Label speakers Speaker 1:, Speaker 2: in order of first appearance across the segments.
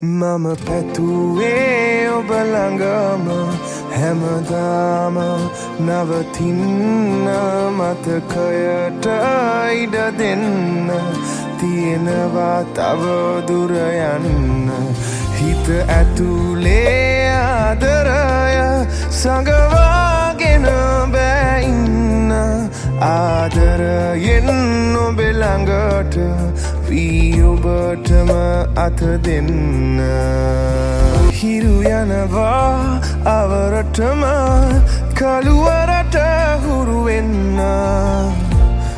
Speaker 1: Mama patuwe obalangama hamadama navatinna matakayata ida denna තියෙනවා තව දුර යන්න හිත ඇතුලේ ආදරය සංගවාගෙන බෑ ඉන්න ආදරයෙන් ඔබ ළඟට වී ඔබටම අත දෙන්න හිරු යනවා අවරටම කළුවරට හුරු වෙන්න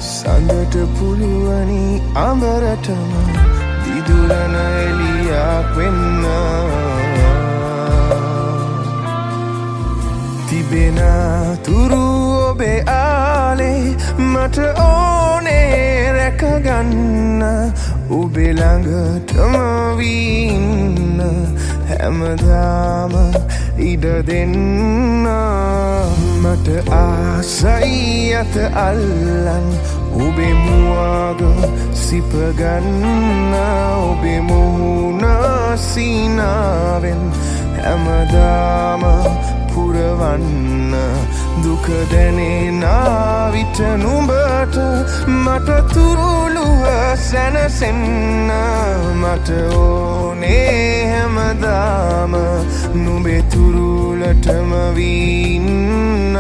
Speaker 1: සඳට පුළුවනි අඹරටම දිදුලන එලියක් වෙන්න තිබෙන තුරු ඔබේ ආලේ මට ඕනේ රැකගන්න ඔබේ ළඟටම වී ඉන්න හැමදාම ඉඩ දෙන්න මට ආසයි අත අල්ලන් ඔබේ මුවග සිපගන්න ඔබේ මුහුණ සීනාවෙන් හැමදාම පුරවන්න දුක දැනෙන විට නුඹට මට තුරුළුව සැනසෙන්න මට ඕනේ හැමදාම නුඹේ තුරුලටම වී ඉන්න